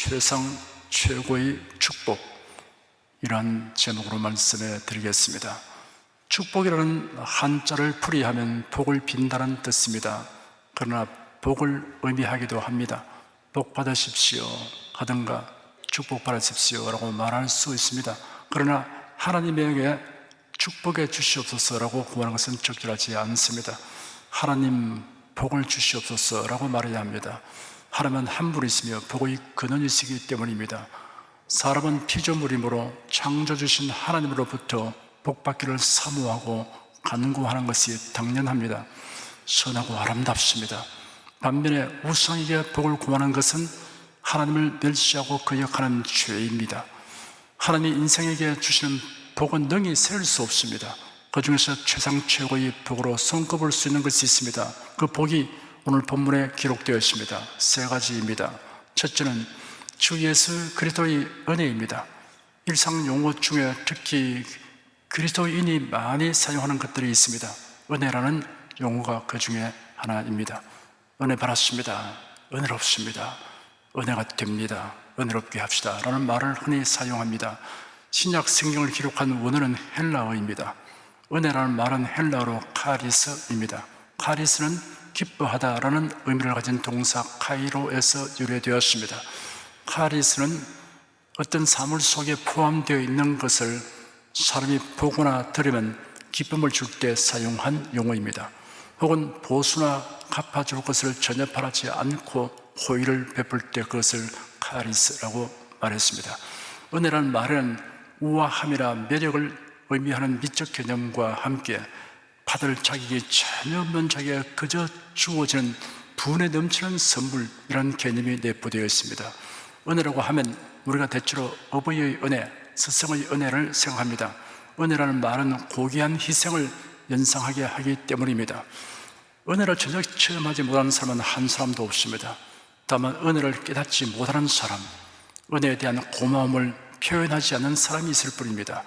세상 최고의 축복이란 제목으로 말씀해 드리겠습니다. 축복이라는 한자를 풀이하면 복을 빈다는 뜻입니다. 그러나 복을 의미하기도 합니다. 복 받으십시오 하든가 축복 받으십시오 라고 말할 수 있습니다. 그러나 하나님에게 축복해 주시옵소서라고 구하는 것은 적절하지 않습니다. 하나님 복을 주시옵소서 라고 말해야 합니다. 하나님은 한 분이시며 복의 근원이시기 때문입니다. 사람은 피조물이므로 창조주신 하나님으로부터 복받기를 사모하고 간구하는 것이 당연합니다. 선하고 아름답습니다. 반면에 우상에게 복을 구하는 것은 하나님을 멸시하고 거역하는 죄입니다. 하나님이 인생에게 주시는 복은 능히 세울 수 없습니다. 그 중에서 최상 최고의 복으로 손꼽을 수 있는 것이 있습니다. 그 복이 오늘 본문에 기록되어 있습니다. 세 가지입니다. 첫째는 주 예수 그리스도의 은혜입니다. 일상 용어 중에 특히 그리스도인이 많이 사용하는 것들이 있습니다. 은혜라는 용어가 그 중에 하나입니다. 은혜 받았습니다. 은혜롭습니다. 은혜가 됩니다. 은혜롭게 합시다 라는 말을 흔히 사용합니다. 신약 성경을 기록한 원어는 헬라어입니다. 은혜라는 말은 헬라어로 카리스입니다. 카리스는 기뻐하다라는 의미를 가진 동사 카이로에서 유래되었습니다. 카리스는 어떤 사물 속에 포함되어 있는 것을 사람이 보거나 들으면 기쁨을 줄 때 사용한 용어입니다. 혹은 보수나 갚아줄 것을 전혀 바라지 않고 호의를 베풀 때 그것을 카리스라고 말했습니다. 은혜라는 말은 우아함이나 매력을 의미하는 미적 개념과 함께 받을 자격이 전혀 없는 자기에 그저 주어지는 분에 넘치는 선물이라는 개념이 내포되어 있습니다. 은혜라고 하면 우리가 대체로 어버이의 은혜, 스승의 은혜를 생각합니다. 은혜라는 말은 고귀한 희생을 연상하게 하기 때문입니다. 은혜를 전혀 체험하지 못하는 사람은 한 사람도 없습니다. 다만 은혜를 깨닫지 못하는 사람, 은혜에 대한 고마움을 표현하지 않는 사람이 있을 뿐입니다.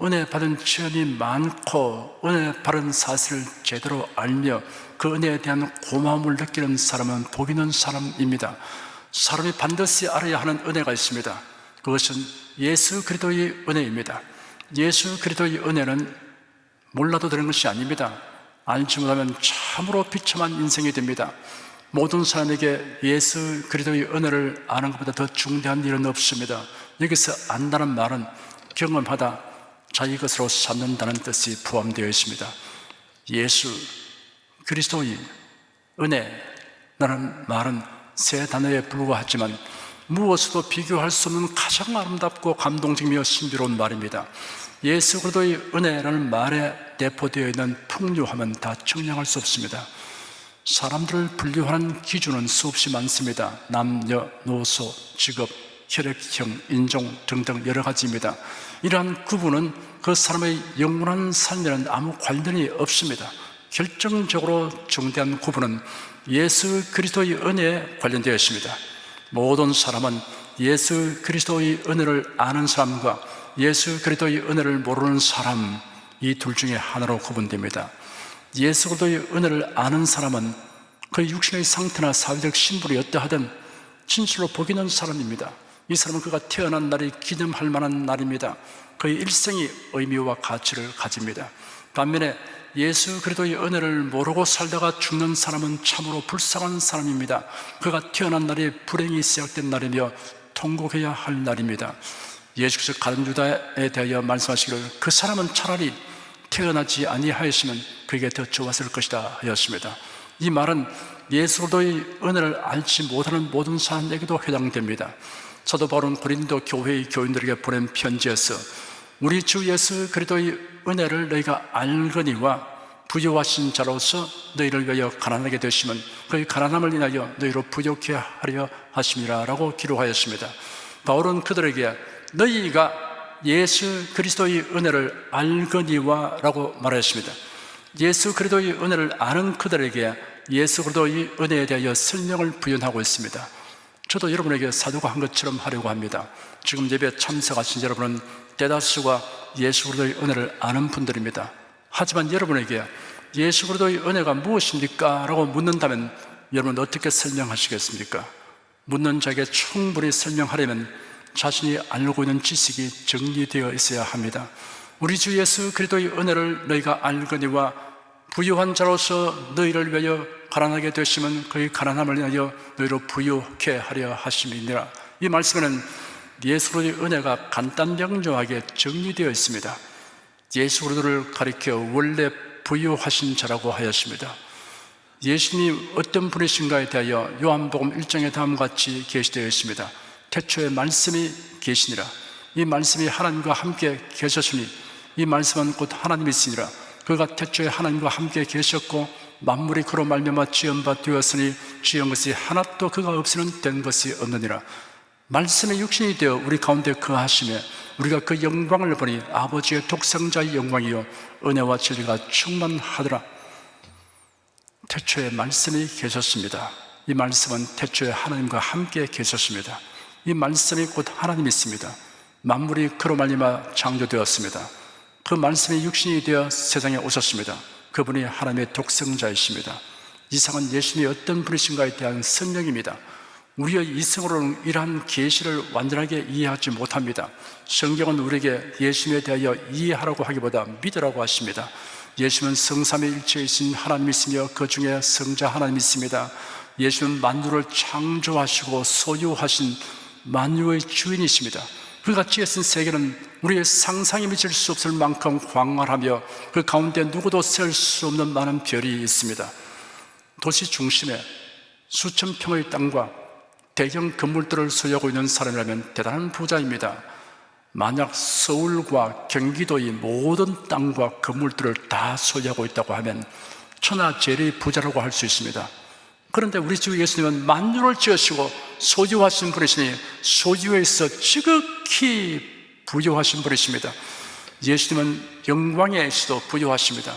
은혜 받은 체험이 많고 은혜 받은 사실을 제대로 알며 그 은혜에 대한 고마움을 느끼는 사람은 복 있는 사람입니다. 사람이 반드시 알아야 하는 은혜가 있습니다. 그것은 예수 그리스도의 은혜입니다. 예수 그리스도의 은혜는 몰라도 되는 것이 아닙니다. 알지 못하면 참으로 비참한 인생이 됩니다. 모든 사람에게 예수 그리스도의 은혜를 아는 것보다 더 중대한 일은 없습니다. 여기서 안다는 말은 경험하다, 자기 것으로 삼는다는 뜻이 포함되어 있습니다. 예수 그리스도의 은혜라는 말은 세 단어에 불과하지만 무엇으도 비교할 수 없는 가장 아름답고 감동적이며 신비로운 말입니다. 예수 그리스도의 은혜라는 말에 내포되어 있는 풍요함은 다 측량할 수 없습니다. 사람들을 분류하는 기준은 수없이 많습니다. 남녀노소, 직업, 혈액형, 인종 등등 여러 가지입니다. 이러한 구분은 그 사람의 영원한 삶에는 아무 관련이 없습니다. 결정적으로 중대한 구분은 예수 그리스도의 은혜에 관련되어 있습니다. 모든 사람은 예수 그리스도의 은혜를 아는 사람과 예수 그리스도의 은혜를 모르는 사람, 이 둘 중에 하나로 구분됩니다. 예수 그리스도의 은혜를 아는 사람은 그의 육신의 상태나 사회적 신분이 어떠하든 진실로 복 있는 사람입니다. 이 사람은 그가 태어난 날이 기념할 만한 날입니다. 그의 일생이 의미와 가치를 가집니다. 반면에 예수 그리스도의 은혜를 모르고 살다가 죽는 사람은 참으로 불쌍한 사람입니다. 그가 태어난 날이 불행이 시작된 날이며 통곡해야 할 날입니다. 예수께서 가룟 유다에 대하여 말씀하시기를 그 사람은 차라리 태어나지 아니하였으면 그에게 더 좋았을 것이다 하였습니다. 이 말은 예수 그리스도의 은혜를 알지 못하는 모든 사람에게도 해당됩니다. 사도 바울은 고린도 교회의 교인들에게 보낸 편지에서 우리 주 예수 그리스도의 은혜를 너희가 알거니와 부요하신 자로서 너희를 위하여 가난하게 되시면 그의 가난함을 인하여 너희로 부요케 하려 하심이라 라고 기록하였습니다. 바울은 그들에게 너희가 예수 그리스도의 은혜를 알거니와 라고 말하였습니다. 예수 그리스도의 은혜를 아는 그들에게 예수 그리스도의 은혜에 대하여 설명을 부연하고 있습니다. 저도 여러분에게 사도가 한 것처럼 하려고 합니다. 지금 예배 참석하신 여러분은 대다수가 예수 그리스도의 은혜를 아는 분들입니다. 하지만 여러분에게 예수 그리스도의 은혜가 무엇입니까? 라고 묻는다면 여러분은 어떻게 설명하시겠습니까? 묻는 자에게 충분히 설명하려면 자신이 알고 있는 지식이 정리되어 있어야 합니다. 우리 주 예수 그리스도의 은혜를 너희가 알거니와 부유한 자로서 너희를 위하여 가난하게 되시면 그의 가난함을 위하여 너희로 부유케 하려 하심이니라. 이 말씀에는 예수 그리스도의 은혜가 간단명료하게 정리되어 있습니다. 예수 그리스도를 가리켜 원래 부유하신 자라고 하였습니다. 예수님이 어떤 분이신가에 대하여 요한복음 1장에 다음과 같이 계시되어 있습니다. 태초에 말씀이 계시니라. 이 말씀이 하나님과 함께 계셨으니 이 말씀은 곧 하나님이시니라. 그가 태초에 하나님과 함께 계셨고 만물이 그로 말미암아 지은 바 되었으니 지은 것이 하나도 그가 없이는 된 것이 없느니라. 말씀의 육신이 되어 우리 가운데 거하시며 우리가 그 영광을 보니 아버지의 독생자의 영광이요 은혜와 진리가 충만하더라. 태초에 말씀이 계셨습니다. 이 말씀은 태초에 하나님과 함께 계셨습니다. 이 말씀이 곧 하나님이십니다. 만물이 그로 말미암아 창조되었습니다. 그 말씀이 육신이 되어 세상에 오셨습니다. 그분이 하나님의 독생자이십니다. 이상은 예수님이 어떤 분이신가에 대한 설명입니다. 우리의 이성으로는 이러한 계시를 완전하게 이해하지 못합니다. 성경은 우리에게 예수님에 대하여 이해하라고 하기보다 믿으라고 하십니다. 예수는 성삼위 일체이신 하나님이시며 그 중에 성자 하나님이십니다. 예수는 만유를 창조하시고 소유하신 만유의 주인이십니다. 그가 지으신 세계는 우리의 상상이 미칠 수 없을 만큼 광활하며 그 가운데 누구도 셀 수 없는 많은 별이 있습니다. 도시 중심에 수천 평의 땅과 대형 건물들을 소유하고 있는 사람이라면 대단한 부자입니다. 만약 서울과 경기도의 모든 땅과 건물들을 다 소유하고 있다고 하면 천하제일의 부자라고 할 수 있습니다. 그런데 우리 주 예수님은 만유를 지으시고 소유하신 분이시니 소유에 있어 지극히 부유하신 분이십니다. 예수님은 영광에 있어도 부유하십니다.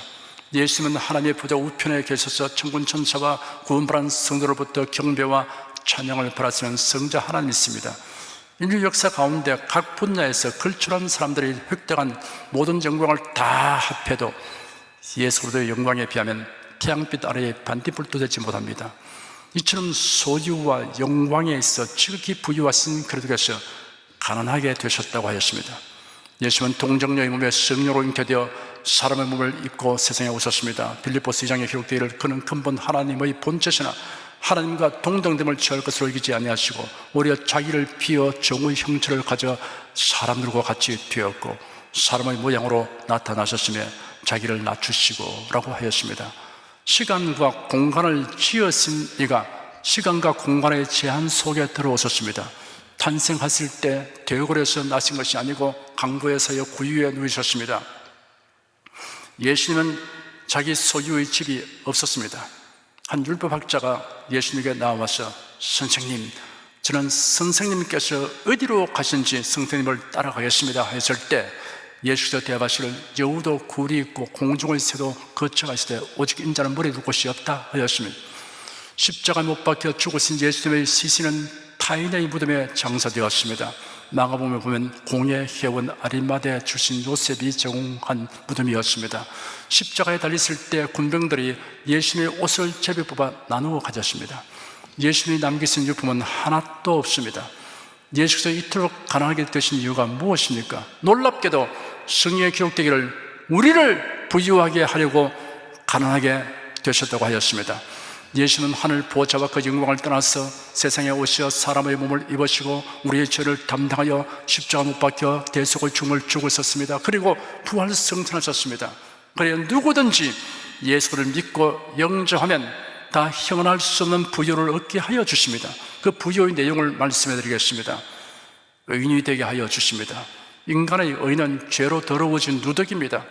예수님은 하나님의 보좌 우편에 계셔서 천군 천사와 구원받은 성도로부터 경배와 찬양을 받았으면 성자 하나님이십니다. 인류 역사 가운데 각 분야에서 걸출한 사람들이 획득한 모든 영광을 다 합해도 예수 그리스도의 영광에 비하면 태양빛 아래에 반딧불도 되지 못합니다. 이처럼 소유와 영광에 있어 지극히 부유하신 그리스도께서 가난하게 되셨다고 하였습니다. 예수님은 동정녀의 몸에 성령으로 잉태되어 사람의 몸을 입고 세상에 오셨습니다. 빌립보서 2장에 기록되어 이를 그는 근본 하나님의 본체시나 하나님과 동등됨을 취할 것으로 여기지 아니하시고 오히려 자기를 비어 종의 형체를 가져 사람들과 같이 되었고 사람의 모양으로 나타나셨으며 자기를 낮추시고 라고 하였습니다. 시간과 공간을 지으신 이가 시간과 공간의 제한 속에 들어오셨습니다. 탄생하실 때 대궐에서 나신 것이 아니고 강도에서의 구유에 누이셨습니다. 예수님은 자기 소유의 집이 없었습니다. 한 율법학자가 예수님에게 나와서 선생님, 저는 선생님께서 어디로 가신지 선생님을 따라가겠습니다 했을 때 예수께서 대답하시기를 여우도 굴이 있고 공중의 새도 거쳐가시되 오직 인자는 머리 둘 곳이 없다 하였습니다. 십자가에 못 박혀 죽으신 예수님의 시신은 타인의 무덤에 장사되었습니다. 마가복음에 보면 공예 회원 아리마대 출신 요셉이 제공한 무덤이었습니다. 십자가에 달렸을 때 군병들이 예수님의 옷을 제비 뽑아 나누어 가졌습니다. 예수님이 남기신 유품은 하나도 없습니다. 예수께서 이토록 가난하게 되신 이유가 무엇입니까? 놀랍게도 성경에 기록되기를 우리를 부유하게 하려고 가난하게 되셨다고 하였습니다. 예수는 하늘 보좌와 그 영광을 떠나서 세상에 오시어 사람의 몸을 입으시고 우리의 죄를 담당하여 십자가 못 박혀 대속의 죽음을 죽으셨습니다. 그리고 부활 승천하셨습니다. 그래야 누구든지 예수를 믿고 영접하면 다 형언할 수 없는 부유를 얻게 하여 주십니다. 그 부유의 내용을 말씀해 드리겠습니다. 의인이 되게 하여 주십니다. 인간의 의는 죄로 더러워진 누더기입니다.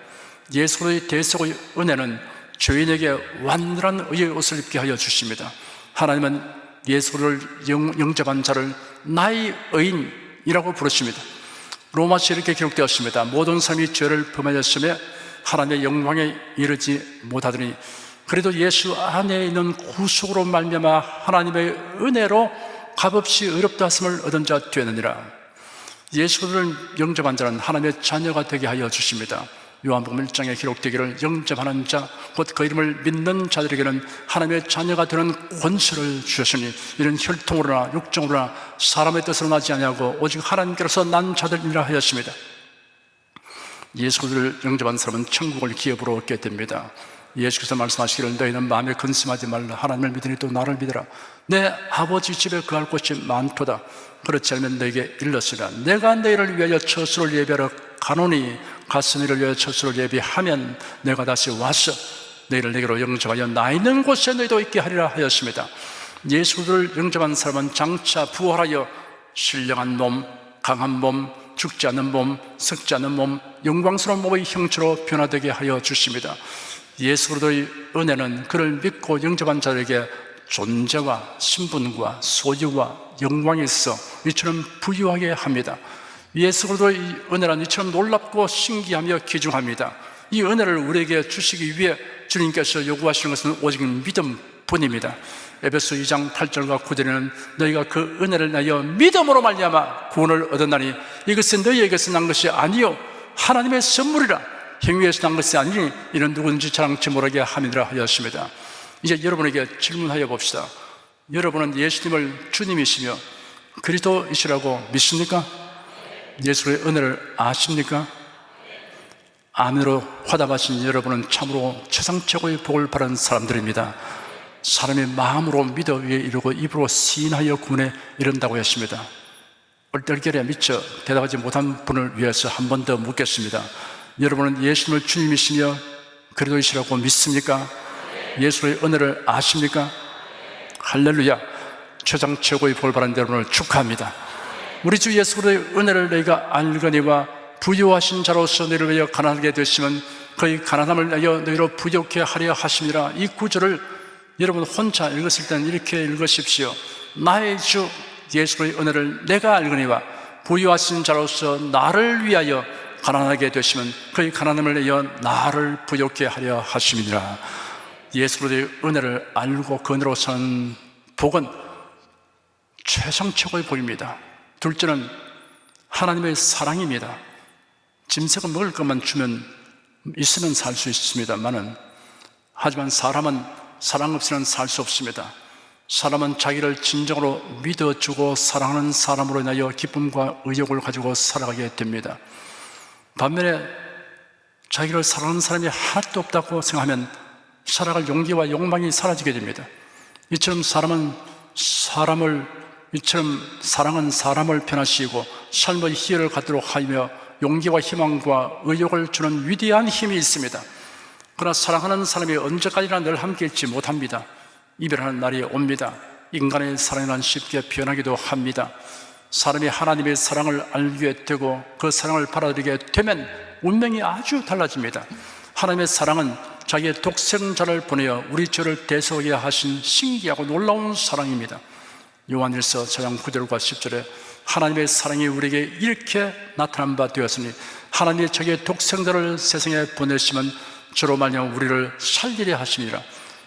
예수의 대속의 은혜는 죄인에게 완전한 의의 옷을 입게 하여 주십니다. 하나님은 예수를 영접한 자를 나의 의인이라고 부르십니다. 로마서에 이렇게 기록되었습니다. 모든 사람이 죄를 범하였으며 하나님의 영광에 이르지 못하더니 그래도 예수 안에 있는 구속으로 말미암아 하나님의 은혜로 값없이 의롭다 하심을 얻은 자 되느니라. 예수를 영접한 자는 하나님의 자녀가 되게 하여 주십니다. 요한복음 1장에 기록되기를 영접하는 자, 곧 그 이름을 믿는 자들에게는 하나님의 자녀가 되는 권세를 주셨으니 이는 혈통으로나 육정으로나 사람의 뜻으로 나지 아니하고 오직 하나님께로서 난 자들이라 하였습니다. 예수 그리스도를 영접한 사람은 천국을 기업으로 얻게 됩니다. 예수께서 말씀하시기를 너희는 마음에 근심하지 말라. 하나님을 믿으니 또 나를 믿으라. 내 아버지 집에 거할 곳이 많도다. 그렇지 않으면 너에게 일렀으리라. 내가 너희를 위하여 처소를 예비하러 가노니 가서 너희를 위하여 처소를 예비하면 내가 다시 와서 너희를 내게로 영접하여 나 있는 곳에 너희도 있게 하리라 하였습니다. 예수를 영접한 사람은 장차 부활하여 신령한 몸, 강한 몸, 죽지 않는 몸, 썩지 않는 몸, 영광스러운 몸의 형체로 변화되게 하여 주십니다. 예수 그리스도의 은혜는 그를 믿고 영접한 자들에게 존재와 신분과 소유와 영광이 있어 이처럼 부유하게 합니다. 예수 그리스도의 은혜란 이처럼 놀랍고 신기하며 귀중합니다. 이 은혜를 우리에게 주시기 위해 주님께서 요구하시는 것은 오직 믿음뿐입니다. 에베소 2장 8절과 9절에는 너희가 그 은혜를 내어 믿음으로 말미암아 구원을 얻었나니 이것은 너희에게서 난 것이 아니요 하나님의 선물이라. 행위에서 난 것이 아니니 이는 누구든지 자랑치 못하게 함이라 하였습니다. 이제 여러분에게 질문하여 봅시다. 여러분은 예수님을 주님이시며 그리스도이시라고 믿습니까? 예수의 은혜를 아십니까? 아멘으로 화답하신 여러분은 참으로 최상 최고의 복을 받은 사람들입니다. 사람이 마음으로 믿어 위에 이르고 입으로 시인하여 구원에 이른다고 했습니다. 얼떨결에 미처 대답하지 못한 분을 위해서 한 번 더 묻겠습니다. 여러분은 예수님을 주님이시며 그리스도이시라고 믿습니까? 예수의 은혜를 아십니까? 할렐루야. 최장 최고의 복을 받은 여러분을 축하합니다. 우리 주 예수 그리스도의 은혜를 너희가 알거니와 부유하신 자로서 너희를 위하여 가난하게 되시면 그의 가난함을 내어 너희로 부유케 하려 하심이라. 이 구절을 여러분 혼자 읽었을 때는 이렇게 읽으십시오. 나의 주 예수의 은혜를 내가 알거니와 부유하신 자로서 나를 위하여 가난하게 되시면 그의 가난함을 내어 나를 부유케 하려 하심이니라. 예수 그리스도의 은혜를 알고 그 은혜로 사는 복은 최상 최고의 복입니다. 둘째는 하나님의 사랑입니다. 짐승은 먹을 것만 주면 있으면 살 수 있습니다만은 하지만 사람은 사랑 없이는 살 수 없습니다. 사람은 자기를 진정으로 믿어주고 사랑하는 사람으로 인하여 기쁨과 의욕을 가지고 살아가게 됩니다. 반면에 자기를 사랑하는 사람이 하나도 없다고 생각하면 살아갈 용기와 욕망이 사라지게 됩니다. 이처럼 사랑은 사람을 변화시키고 삶의 희열을 갖도록 하며 용기와 희망과 의욕을 주는 위대한 힘이 있습니다. 그러나 사랑하는 사람이 언제까지나 늘 함께 있지 못합니다. 이별하는 날이 옵니다. 인간의 사랑이란 쉽게 변하기도 합니다. 사람이 하나님의 사랑을 알게 되고 그 사랑을 받아들이게 되면 운명이 아주 달라집니다. 하나님의 사랑은 자기의 독생자를 보내어 우리 죄를 대속하게 하신 신기하고 놀라운 사랑입니다. 요한일서 4장 9절과 10절에 하나님의 사랑이 우리에게 이렇게 나타난 바 되었으니 하나님이 자기의 독생자를 세상에 보내시면 저로 말미암아 우리를 살리려 하심이라.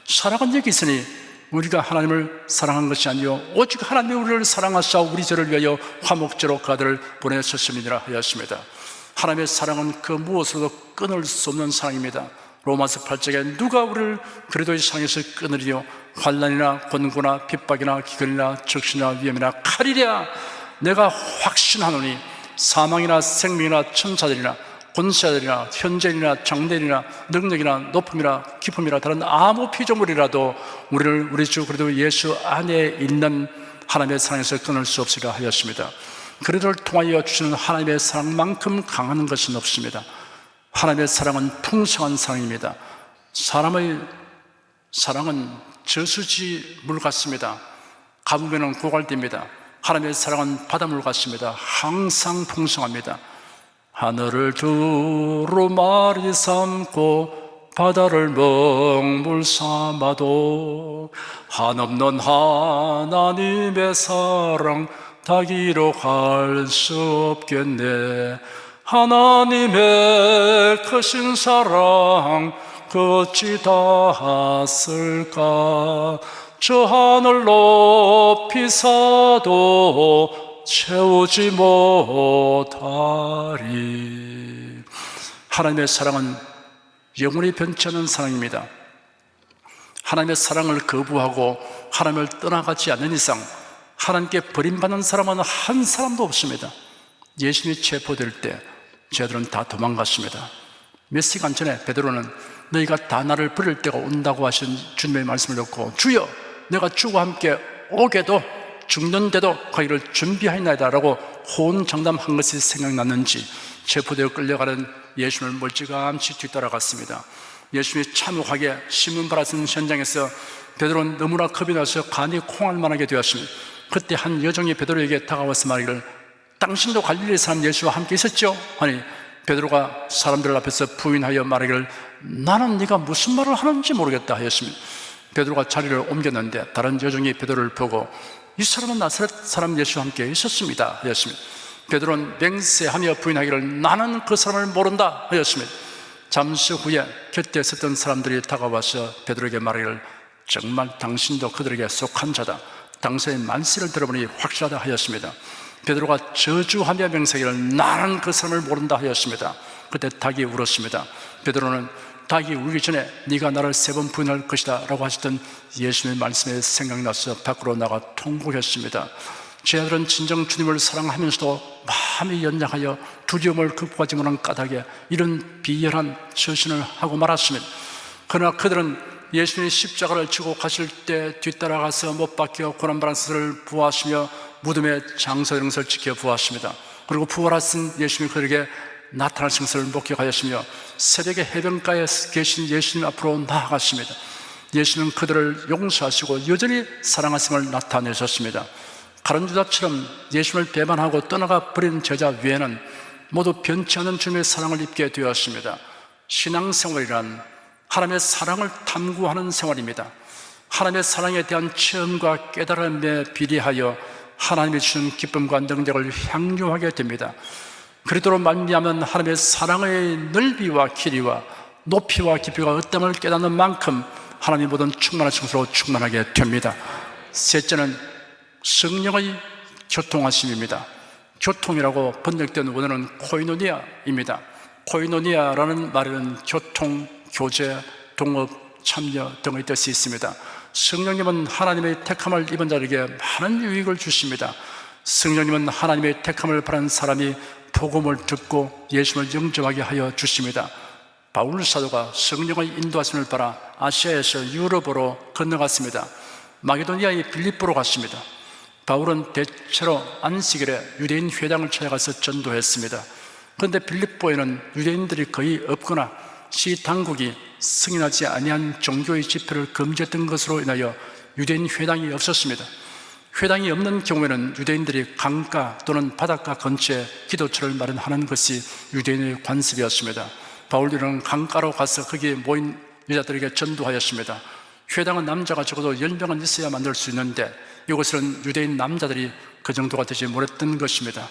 사랑은 여기 있으니 우리가 하나님을 사랑한 것이 아니요 오직 하나님이 우리를 사랑하사 우리 죄를 위하여 화목제로 그 아들을 보내셨음이니라 하였습니다. 하나님의 사랑은 그 무엇으로도 끊을 수 없는 사랑입니다. 로마서 8장에 누가 우리를 그리스도의 사랑에서 끊으리요? 환난이나 곤고나 핍박이나 기근이나 적신이나 위험이나 칼이랴. 내가 확신하노니 사망이나 생명이나 천사들이나 권세자들이나 현재이나 장래이나 능력이나 높음이나 깊음이나 다른 아무 피조물이라도 우리를 우리 주 그리스도 예수 안에 있는 하나님의 사랑에서 끊을 수 없으리라 하였습니다. 그리스도를 통하여 주시는 하나님의 사랑만큼 강한 것은 없습니다. 하나님의 사랑은 풍성한 사랑입니다. 사람의 사랑은 저수지 물 같습니다. 가뭄에는 고갈됩니다. 하나님의 사랑은 바닷물 같습니다. 항상 풍성합니다. 하늘을 두루마리 삼고 바다를 먹물 삼아도 한없는 하나님의 사랑 다 기록할 수 없겠네. 하나님의 크신 사랑 그 어찌 닿았을까. 저 하늘 높이 사도 채우지 못하리. 하나님의 사랑은 영원히 변치 않는 사랑입니다. 하나님의 사랑을 거부하고 하나님을 떠나가지 않는 이상 하나님께 버림받는 사람은 한 사람도 없습니다. 예수님이 체포될 때 저희들은 다 도망갔습니다. 몇 시간 전에 베드로는 너희가 다 나를 버릴 때가 온다고 하신 주님의 말씀을 듣고 주여 내가 주와 함께 오게도 죽는데도 가기를 준비하였나이다 라고 호언장담한 것이 생각났는지 체포되어 끌려가는 예수님을 멀찌감치 뒤따라갔습니다. 예수님이 참혹하게 신문받았던 현장에서 베드로는 너무나 겁이 나서 간이 콩할 만하게 되었습니다. 그때 한 여종이 베드로에게 다가와서 말하기를 당신도 갈릴리 사람 예수와 함께 있었죠? 아니 베드로가 사람들 앞에서 부인하여 말하기를 나는 네가 무슨 말을 하는지 모르겠다 하였습니다. 베드로가 자리를 옮겼는데 다른 여종이 베드로를 보고 이 사람은 나사렛 사람 예수와 함께 있었습니다 하였습니다. 베드로는 맹세하며 부인하기를 나는 그 사람을 모른다 하였습니다. 잠시 후에 곁에 있었던 사람들이 다가와서 베드로에게 말하기를 정말 당신도 그들에게 속한 자다. 당신의 말씀을 들어보니 확실하다 하였습니다. 베드로가 저주하며 맹세하기를 나는 그 사람을 모른다 하였습니다. 그때 닭이 울었습니다. 베드로는 닭이 울기 전에 네가 나를 3번 부인할 것이다 라고 하셨던 예수님의 말씀에 생각나서 밖으로 나가 통곡했습니다. 제 아들은 진정 주님을 사랑하면서도 마음이 연약하여 두려움을 극복하지 못한 까닭에 이런 비열한 처신을 하고 말았습니다. 그러나 그들은 예수님이 십자가를 지고 가실 때 뒤따라가서 못 박혀 고난받은 것을 부하시며 무덤의 장소의 것을 지켜 부하십니다. 그리고 부활하신 예수님이 그들에게 나타나신 것을 목격하였으며 새벽에 해변가에 계신 예수님 앞으로 나아갔습니다. 예수님은 그들을 용서하시고 여전히 사랑하심을 나타내셨습니다. 가룟 유다처럼 예수님을 배반하고 떠나가 버린 제자 외에는 모두 변치 않은 주님의 사랑을 입게 되었습니다. 신앙생활이란 하나님의 사랑을 탐구하는 생활입니다. 하나님의 사랑에 대한 체험과 깨달음에 비례하여 하나님이 주신 기쁨과 능력을 향유하게 됩니다. 그리도로 말미암은 하나님의 사랑의 넓이와 길이와 높이와 깊이가 어떠함을 깨닫는 만큼 하나님의 모든 충만하신 것으로 충만하게 됩니다. 셋째는 성령의 교통하심입니다. 교통이라고 번역된 원어는 코이노니아입니다. 코이노니아라는 말에는 교통, 교제, 동업, 참여 등의 뜻이 있습니다. 성령님은 하나님의 택함을 입은 자에게 많은 유익을 주십니다. 성령님은 하나님의 택함을 바라는 사람이 복음을 듣고 예수님을 영접하게 하여 주십니다. 바울 사도가 성령의 인도하심을 받아 아시아에서 유럽으로 건너갔습니다. 마게도니아의 빌립보로 갔습니다. 바울은 대체로 안식일에 유대인 회당을 찾아가서 전도했습니다. 그런데 빌립보에는 유대인들이 거의 없거나 시 당국이 승인하지 아니한 종교의 집회를 금지했던 것으로 인하여 유대인 회당이 없었습니다. 회당이 없는 경우에는 유대인들이 강가 또는 바닷가 근처에 기도처를 마련하는 것이 유대인의 관습이었습니다. 바울들은 강가로 가서 거기에 모인 여자들에게 전도하였습니다. 회당은 남자가 적어도 10명은 있어야 만들 수 있는데 이곳은 유대인 남자들이 그 정도가 되지 못했던 것입니다.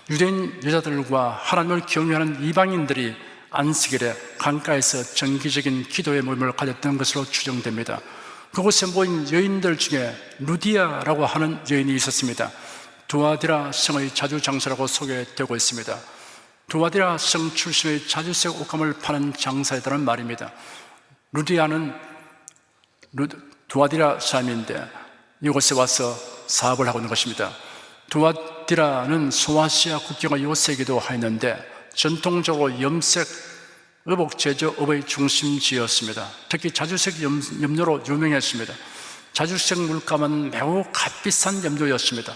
유대인 여자들과 하나님을 경외하는 이방인들이 안식일에 강가에서 정기적인 기도의 모임을 가졌던 것으로 추정됩니다. 그곳에 모인 여인들 중에 루디아라고 하는 여인이 있었습니다. 두아디라 성의 자주장사라고 소개되고 있습니다. 두아디라 성 출신의 자주색 옷감을 파는 장사이라는 말입니다. 루디아는 두아디라 사람인데 이곳에 와서 사업을 하고 있는 것입니다. 두아디라는 소아시아 국경의 요새이기도 하였는데 전통적으로 염색 의복 제조업의 중심지였습니다. 특히 자주색 염료로 유명했습니다. 자주색 물감은 매우 값비싼 염료였습니다.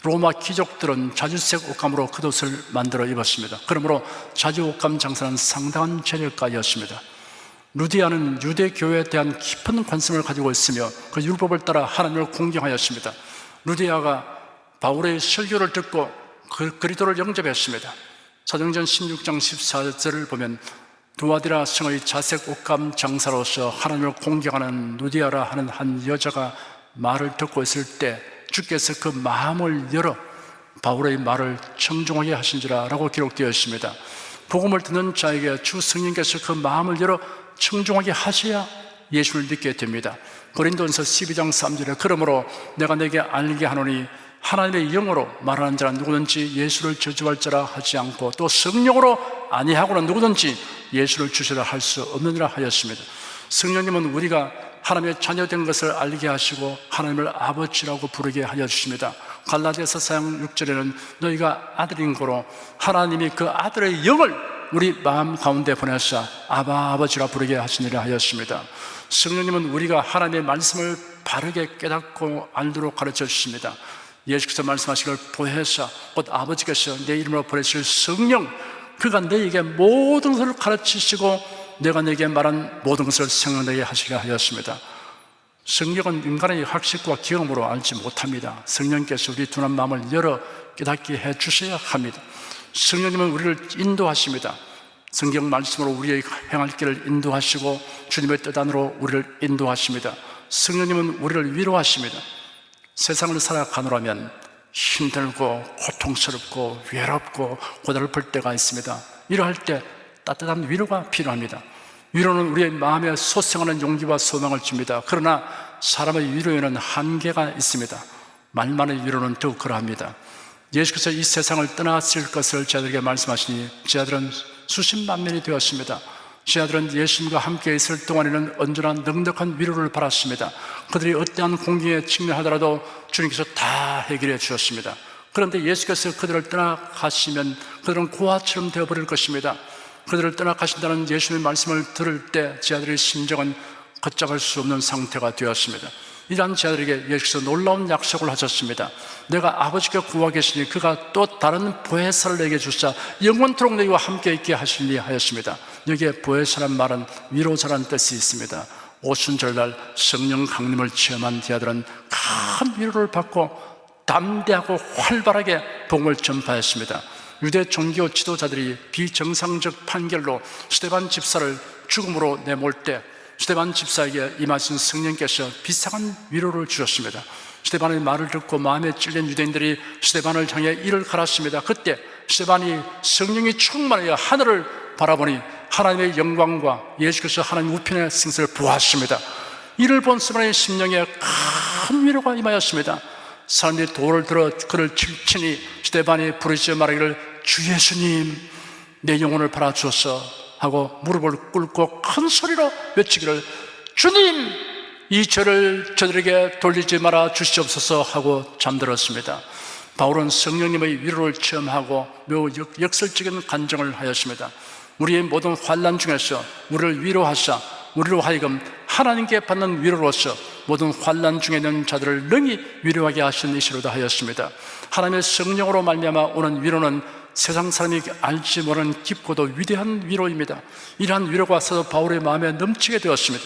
로마 귀족들은 자주색 옷감으로 겉옷을 만들어 입었습니다. 그러므로 자주 옷감 장사는 상당한 재력가였습니다. 루디아는 유대교회에 대한 깊은 관심을 가지고 있으며 그 율법을 따라 하나님을 공경하였습니다. 루디아가 바울의 설교를 듣고 그리스도를 영접했습니다. 사도행전 16장 14절을 보면 두아디라 성의 자색 옷감 장사로서 하나님을 공경하는 루디아라 하는 한 여자가 말을 듣고 있을 때 주께서 그 마음을 열어 바울의 말을 청중하게 하신지라 라고 기록되어 있습니다. 복음을 듣는 자에게 주 성령께서 그 마음을 열어 청중하게 하셔야 예수를 믿게 됩니다. 고린도전서 12장 3절에 그러므로 내가 내게 알게 하노니 하나님의 영으로 말하는 자는 누구든지 예수를 저주할 자라 하지 않고 또 성령으로 아니하고는 누구든지 예수를 주시라 할 수 없느니라 하였습니다. 성령님은 우리가 하나님의 자녀된 것을 알게 하시고 하나님을 아버지라고 부르게 하여 주십니다. 갈라디아서 4장 6절에는 너희가 아들인 고로 하나님이 그 아들의 영을 우리 마음 가운데 보내사 아바 아버지라 부르게 하시니라 하였습니다. 성령님은 우리가 하나님의 말씀을 바르게 깨닫고 알도록 가르쳐 주십니다. 예수께서 말씀하시기를 보혜사 곧 아버지께서 내 이름으로 보내실 성령, 그가 너희에게 모든 것을 가르치시고 내가 내게 말한 모든 것을 생각나게 하시게 하였습니다. 성경은 인간의 학식과 경험으로 알지 못합니다. 성령께서 우리 둔한 마음을 열어 깨닫게 해 주셔야 합니다. 성령님은 우리를 인도하십니다. 성경 말씀으로 우리의 행할 길을 인도하시고 주님의 뜻 안으로 우리를 인도하십니다. 성령님은 우리를 위로하십니다. 세상을 살아가노라면 힘들고 고통스럽고 외롭고 고달플 때가 있습니다. 이러할 때 따뜻한 위로가 필요합니다. 위로는 우리의 마음에 솟아나는 용기와 소망을 줍니다. 그러나 사람의 위로에는 한계가 있습니다. 말만의 위로는 더욱 그러합니다. 예수께서 이 세상을 떠났을 것을 저희들에게 말씀하시니 저희들은 수십만 명이 되었습니다. 저희들은 예수님과 함께 있을 동안에는 언제나 넉넉한 위로를 받았습니다. 그들이 어떠한 공경에 직면하더라도 주님께서 다 해결해 주셨습니다. 그런데 예수께서 그들을 떠나가시면 그들은 고아처럼 되어버릴 것입니다. 그들을 떠나가신다는 예수님의 말씀을 들을 때 제 아들의 심정은 걷잡을 수 없는 상태가 되었습니다. 이러한 제 아들에게 예수께서 놀라운 약속을 하셨습니다. 내가 아버지께 구하 계시니 그가 또 다른 보혜사를 내게 주사 영원토록 너희와 함께 있게 하시니 하였습니다. 여기에 보혜사란 말은 위로자라는 뜻이 있습니다. 오순절날 성령 강림을 체험한 제 아들은 큰 위로를 받고 담대하고 활발하게 복음을 전파했습니다. 유대 종교 지도자들이 비정상적 판결로 스데반 집사를 죽음으로 내몰 때 스데반 집사에게 임하신 성령께서 비상한 위로를 주셨습니다. 스데반의 말을 듣고 마음에 찔린 유대인들이 스데반을 향해 이를 갈았습니다. 그때 스데반이 성령이 충만하여 하늘을 바라보니 하나님의 영광과 예수께서 하나님 우편의 생사를 보았습니다. 이를 본 스데반의 심령에 큰 위로가 임하였습니다. 사람들이 돌을 들어 그를 치니 스데반이 부르짖어 말하기를 주 예수님 내 영혼을 팔아주소서 하고 무릎을 꿇고 큰 소리로 외치기를 주님 이 죄를 저들에게 돌리지 말아 주시옵소서 하고 잠들었습니다. 바울은 성령님의 위로를 체험하고 매우 역설적인 간증을 하였습니다. 우리의 모든 환난 중에서 우리를 위로하사 우리로 하여금 하나님께 받는 위로로서 모든 환난 중에 있는 자들을 능히 위로하게 하신 이시로다 하였습니다. 하나님의 성령으로 말미암아 오는 위로는 세상 사람이 알지 못하는 깊고도 위대한 위로입니다. 이러한 위로가 서도 바울의 마음에 넘치게 되었습니다.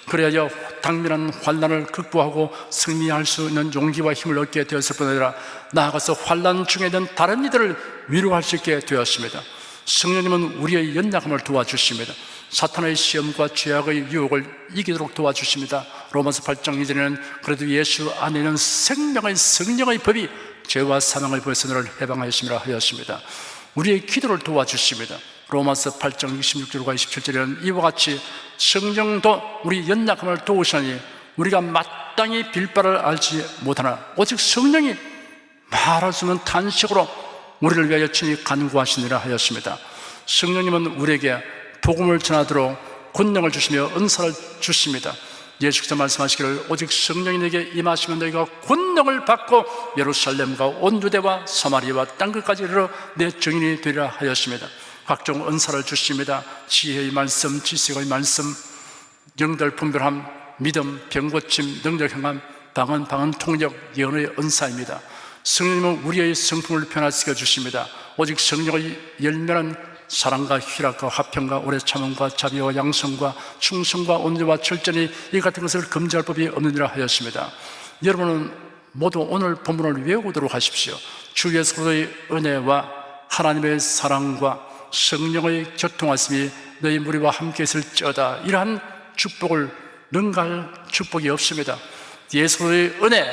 그래야 당면한 환난을 극복하고 승리할 수 있는 용기와 힘을 얻게 되었을 뿐 아니라 나아가서 환난 중에 있는 다른 이들을 위로할 수 있게 되었습니다. 성령님은 우리의 연약함을 도와주십니다. 사탄의 시험과 죄악의 유혹을 이기도록 도와주십니다. 로마서 8장 2절에는 그래도 예수 안에는 생명의 성령의 법이 죄와 사망의 법에서 너를 해방하였음이라 하였습니다. 우리의 기도를 도와주십니다. 로마서 8장 26절과 27절에는 이와 같이 성령도 우리 연약함을 도우시니 우리가 마땅히 빌 바를 알지 못하나 오직 성령이 말할 수 없는 탄식으로 우리를 위하여 친히 간구하시니라 하였습니다. 성령님은 우리에게 복음을 전하도록 권능을 주시며 은사를 주십니다. 예수께서 말씀하시기를 오직 성령이 내게 임하시면 너희가 권능을 받고 예루살렘과 온 유대와 사마리아와 땅끝까지 이르러 내 증인이 되리라 하였습니다. 각종 은사를 주십니다. 지혜의 말씀, 지식의 말씀, 영들 분별함, 믿음, 병고침, 능력 행함, 방언 통역, 예언의 은사입니다. 성령님은 우리의 성품을 변화시켜 주십니다. 오직 성령의 열매는 사랑과 희락과 화평과 오래 참음과 자비와 양성과 충성과 온유와 철저히 이 같은 것을 금지할 법이 없느니라 하였습니다. 여러분은 모두 오늘 본문을 외우도록 하십시오. 주 예수의 은혜와 하나님의 사랑과 성령의 교통하심이 너희 무리와 함께 있을지어다. 이러한 축복을 능가할 축복이 없습니다. 예수의 은혜,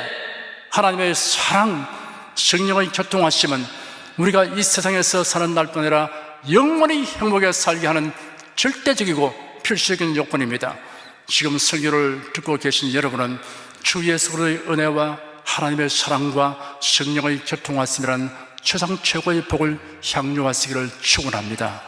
하나님의 사랑, 성령의 교통하심은 우리가 이 세상에서 사는 날뿐 아니라 영원히 행복하게 살게 하는 절대적이고 필수적인 요건입니다. 지금 설교를 듣고 계신 여러분은 주 예수의 은혜와 하나님의 사랑과 성령의 교통하심이라는 최상 최고의 복을 향유하시기를 축원합니다.